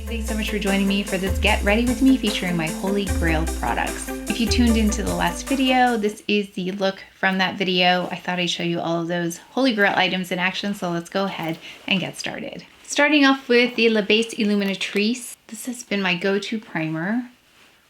Thanks so much for joining me for this Get Ready With Me featuring my Holy Grail products. If you tuned into the last video, this is the look from that video. I thought I'd show you all of those Holy Grail items in action, so let's go ahead and get started. Starting off with the Le Base Illuminatrice. This has been my go-to primer.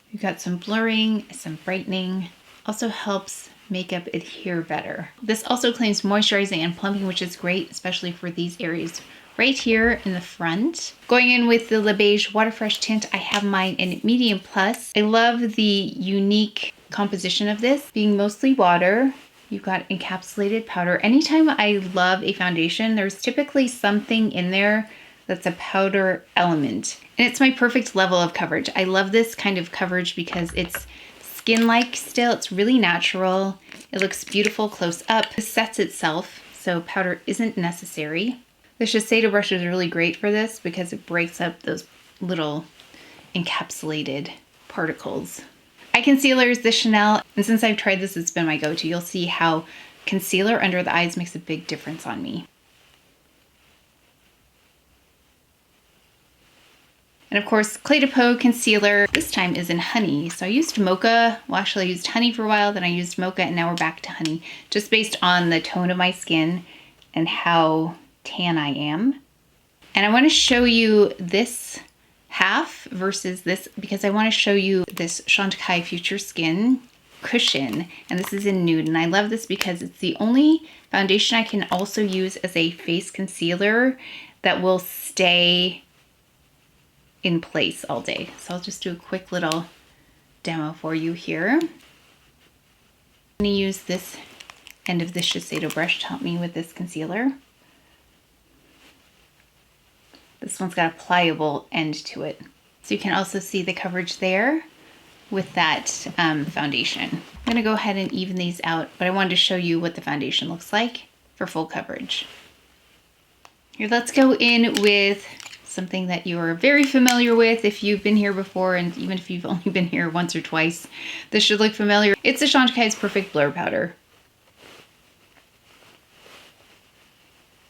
You've got some blurring, some brightening, also helps makeup adhere better. This also claims moisturizing and plumping, which is great, especially for these areas right here in the front. Going in with the Le Beige Water Fresh tint, I have mine in medium plus. I love the unique composition of this, being mostly water. You've got encapsulated powder. Anytime I love a foundation, there's typically something in there that's a powder element. And it's my perfect level of coverage. I love this kind of coverage because it's skin-like still. It's really natural. It looks beautiful close up. It sets itself, so powder isn't necessary. The Shiseido brush is really great for this because it breaks up those little encapsulated particles. Eye concealer is the Chanel, and since I've tried this, it's been my go-to. You'll see how concealer under the eyes makes a big difference on me. And of course, Clé de Peau concealer, this time is in honey. So I used mocha, well actually I used honey for a while, then I used mocha, and now we're back to honey, just based on the tone of my skin and how tan I am. And I want to show you this half versus this because I want to show you this Chantecaille Future Skin cushion, and this is in nude, and I love this because it's the only foundation I can also use as a face concealer that will stay in place all day. So I'll just do a quick little demo for you here. I'm going to use this end of the Shiseido brush to help me with this concealer. This one's got a pliable end to it. So you can also see the coverage there with that foundation. I'm gonna go ahead and even these out, but I wanted to show you what the foundation looks like for full coverage. Here, let's go in with something that you're very familiar with if you've been here before, and even if you've only been here once or twice, this should look familiar. It's the Chantecaille's Perfect Blur Powder.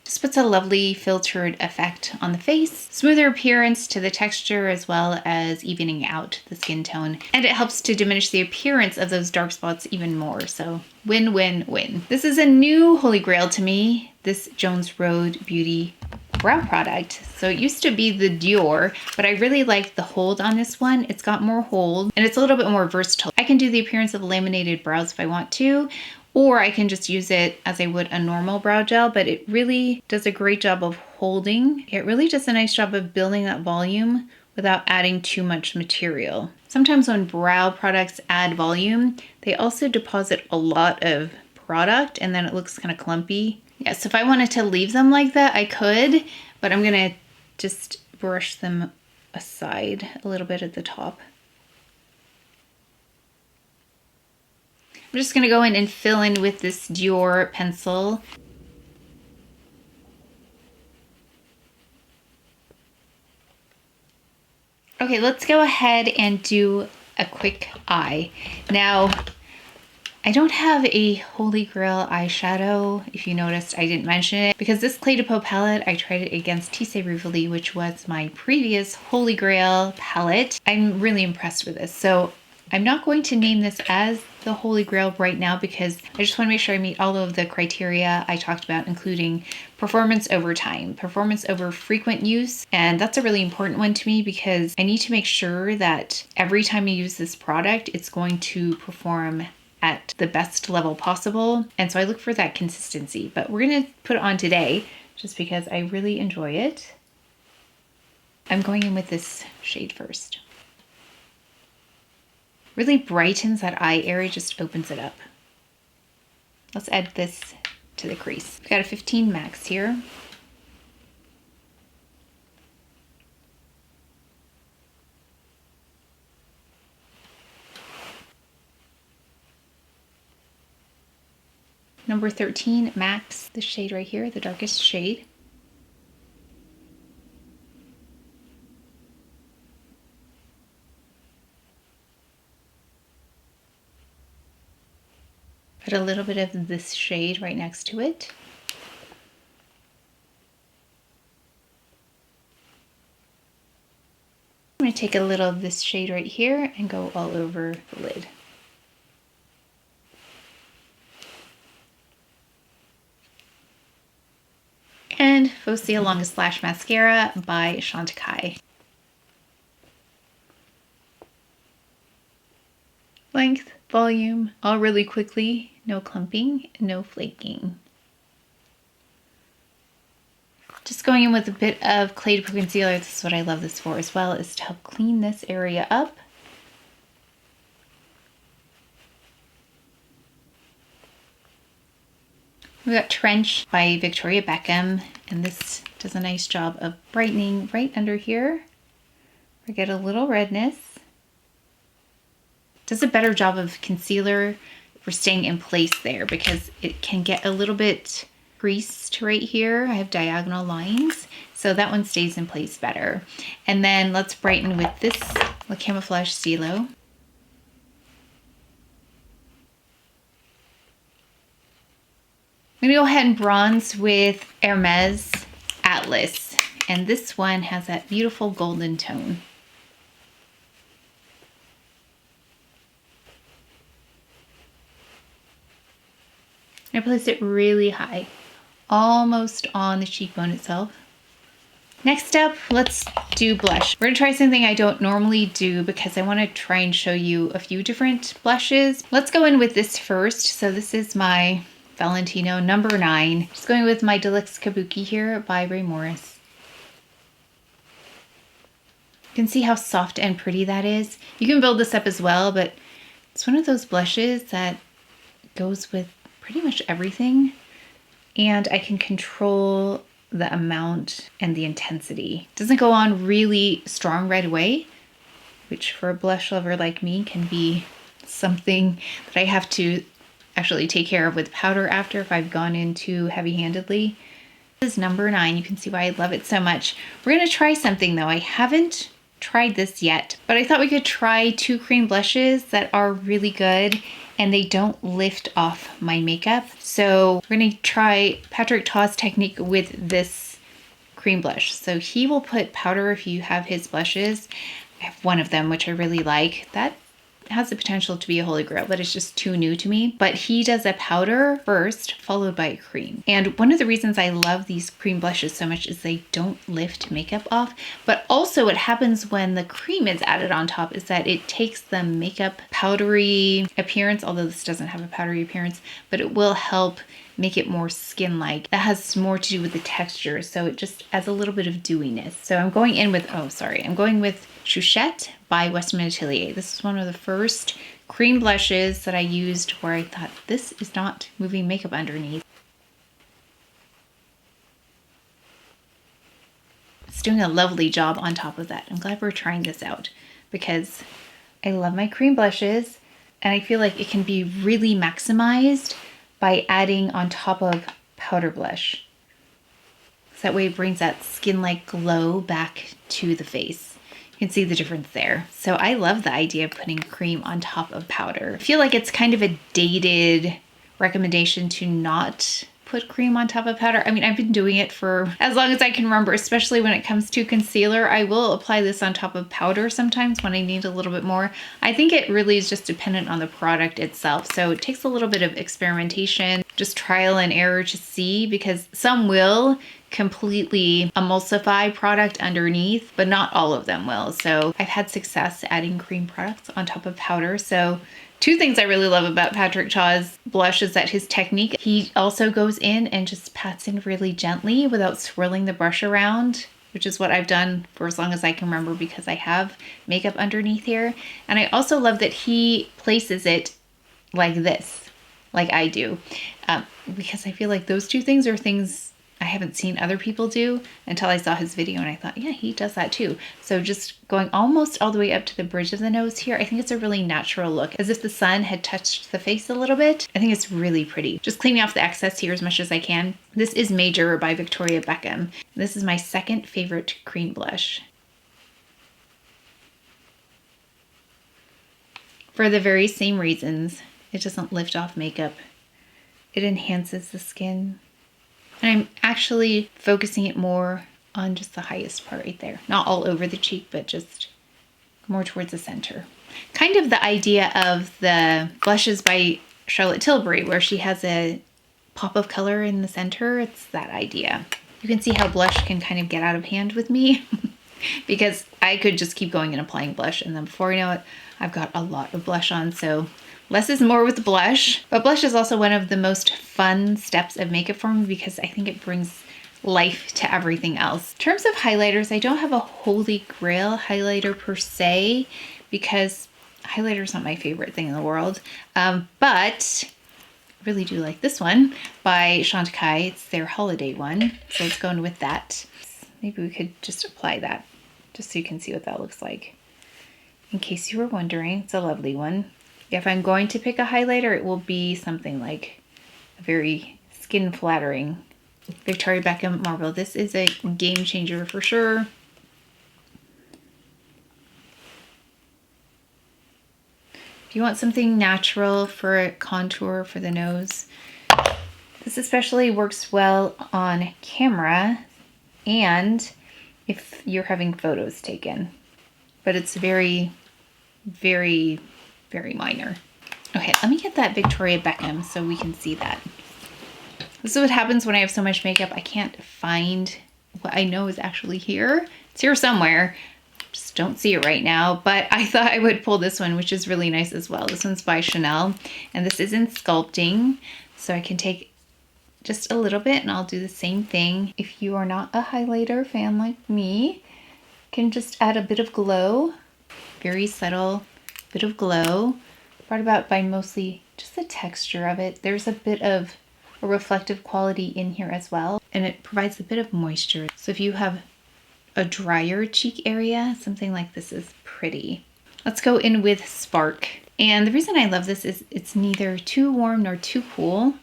This puts a lovely filtered effect on the face, smoother appearance to the texture as well as evening out the skin tone, and it helps to diminish the appearance of those dark spots even more, so win, win, win. This is a new Holy Grail to me, this Jones Road Beauty brow product. So it used to be the Dior, but I really like the hold on this one. It's got more hold and it's a little bit more versatile. I can do the appearance of laminated brows if I want to, or I can just use it as I would a normal brow gel, but it really does a great job of holding. It really does a nice job of building that volume without adding too much material. Sometimes when brow products add volume, they also deposit a lot of product and then it looks kind of clumpy. Yeah, so if I wanted to leave them like that, I could, but I'm gonna just brush them aside a little bit at the top. I'm just gonna go in and fill in with this Dior pencil. Okay, let's go ahead and do a quick eye. Now, I don't have a Holy Grail eyeshadow. If you noticed, I didn't mention it because this Clé de Peau palette, I tried it against Tissé Rivoli, which was my previous Holy Grail palette. I'm really impressed with this. So I'm not going to name this as the Holy Grail right now because I just want to make sure I meet all of the criteria I talked about, including performance over time, performance over frequent use. And that's a really important one to me because I need to make sure that every time I use this product, it's going to perform at the best level possible. And so I look for that consistency, but we're gonna put it on today just because I really enjoy it. I'm going in with this shade first. Really brightens that eye area, just opens it up. Let's add this to the crease. I've got a 15 max here. Number 13 max, this shade right here, the darkest shade. Put a little bit of this shade right next to it. I'm going to take a little of this shade right here and go all over the lid. And Faux Longest Lash Mascara by Chantecaille. Length, volume, all really quickly, no clumping, no flaking. Just going in with a bit of CdP Concealer, this is what I love this for as well, is to help clean this area up. We've got Trench by Victoria Beckham, and this does a nice job of brightening right under here. We get a little redness. Does a better job of concealer for staying in place there because it can get a little bit creased right here. I have diagonal lines, so that one stays in place better. And then let's brighten with this Camouflage Stylo. I'm gonna go ahead and bronze with Hermes Atlas, and this one has that beautiful golden tone. I place it really high, almost on the cheekbone itself. Next up, let's do blush. We're gonna try something I don't normally do because I wanna try and show you a few different blushes. Let's go in with this first. So this is my Valentino number 9. Just going with my Deluxe Kabuki here by Ray Morris. You can see how soft and pretty that is. You can build this up as well, but it's one of those blushes that goes with pretty much everything. And I can control the amount and the intensity. It doesn't go on really strong right away, which for a blush lover like me can be something that I have to actually take care of with powder after if I've gone in too heavy-handedly. This is number 9. You can see why I love it so much. We're gonna try something though. I haven't tried this yet, but I thought we could try 2 cream blushes that are really good and they don't lift off my makeup. So we're gonna try Patrick Ta's technique with this cream blush. So he will put powder if you have his blushes. I have one of them, which I really like. That has the potential to be a holy grail, but it's just too new to me. But he does a powder first, followed by a cream. And one of the reasons I love these cream blushes so much is they don't lift makeup off. But also what happens when the cream is added on top is that it takes the makeup powdery appearance, although this doesn't have a powdery appearance, but it will help make it more skin-like. That has more to do with the texture, so it just adds a little bit of dewiness. So I'm going in with, I'm going with Chouchette by Westman Atelier. This is one of the first cream blushes that I used where I thought, this is not moving makeup underneath. It's doing a lovely job on top of that. I'm glad we're trying this out because I love my cream blushes and I feel like it can be really maximized by adding on top of powder blush. So that way it brings that skin-like glow back to the face. You can see the difference there. So I love the idea of putting cream on top of powder. I feel like it's kind of a dated recommendation to not put cream on top of powder. I mean, I've been doing it for as long as I can remember, especially when it comes to concealer. I will apply this on top of powder sometimes when I need a little bit more. I think it really is just dependent on the product itself. So it takes a little bit of experimentation, just trial and error to see, because some will completely emulsify product underneath, but not all of them will. So I've had success adding cream products on top of powder. So 2 things I really love about Patrick Ta's blush is that his technique, he also goes in and just pats in really gently without swirling the brush around, which is what I've done for as long as I can remember because I have makeup underneath here. And I also love that he places it like this, like I do, because I feel like those 2 things are things I haven't seen other people do until I saw his video and I thought, yeah, he does that too. So just going almost all the way up to the bridge of the nose here, I think it's a really natural look, as if the sun had touched the face a little bit. I think it's really pretty. Just cleaning off the excess here as much as I can. This is Major by Victoria Beckham. This is my 2nd favorite cream blush. For the very same reasons, it doesn't lift off makeup. It enhances the skin. And I'm actually focusing it more on just the highest part right there. Not all over the cheek, but just more towards the center. Kind of the idea of the blushes by Charlotte Tilbury, where she has a pop of color in the center. It's that idea. You can see how blush can kind of get out of hand with me because I could just keep going and applying blush, and then before you know it, I've got a lot of blush on. So less is more with blush. But blush is also one of the most fun steps of makeup for me because I think it brings life to everything else. In terms of highlighters, I don't have a holy grail highlighter per se because highlighter is not my favorite thing in the world. But I really do like this one by Chantecaille. It's their holiday one. So let's go in with that. Maybe we could just apply that just so you can see what that looks like. In case you were wondering, it's a lovely one. If I'm going to pick a highlighter, it will be something like a very skin flattering Victoria Beckham Marble. This is a game changer for sure. If you want something natural for a contour for the nose, this especially works well on camera and if you're having photos taken. But it's very, very, very minor. Okay, let me get that Victoria Beckham so we can see that. This is what happens when I have so much makeup. I can't find what I know is actually here. It's here somewhere. Just don't see it right now, but I thought I would pull this one, which is really nice as well. This one's by Chanel, and this is in Sculpting. So I can take just a little bit and I'll do the same thing. If you are not a highlighter fan like me, you can just add a bit of glow, very subtle bit of glow, brought about by mostly just the texture of it. There's a bit of a reflective quality in here as well, and it provides a bit of moisture. So if you have a drier cheek area, something like this is pretty. Let's go in with Spark. And the reason I love this is it's neither too warm nor too cool.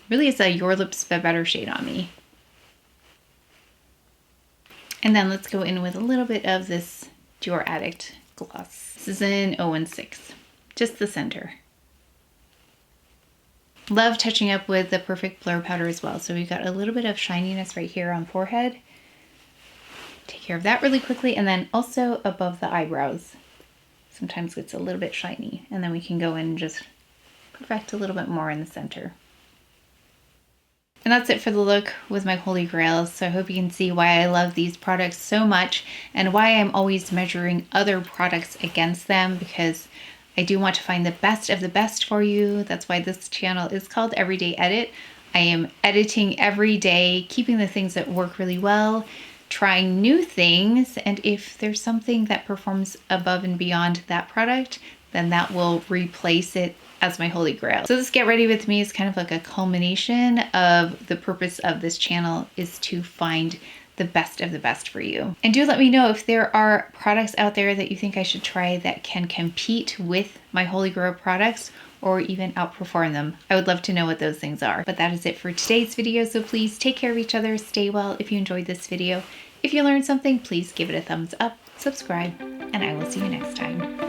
Really, it's a Your Lips But Better shade on me. And then let's go in with a little bit of this Dior Addict gloss. This is in 016, just the center. Love touching up with the Perfect Blur powder as well. So we've got a little bit of shininess right here on forehead. Take care of that really quickly. And then also above the eyebrows. Sometimes it's a little bit shiny. And then we can go in and just perfect a little bit more in the center. And that's it for the look with my Holy Grails. So I hope you can see why I love these products so much and why I'm always measuring other products against them, because I do want to find the best of the best for you. That's why this channel is called Everyday Edit. I am editing every day, keeping the things that work really well, trying new things, and if there's something that performs above and beyond that product, then that will replace it as my Holy Grail. So this Get Ready With Me is kind of like a culmination of the purpose of this channel is to find the best of the best for you. And do let me know if there are products out there that you think I should try that can compete with my Holy Grail products or even outperform them. I would love to know what those things are. But that is it for today's video. So please take care of each other, stay well. If you enjoyed this video, if you learned something, please give it a thumbs up, subscribe, and I will see you next time.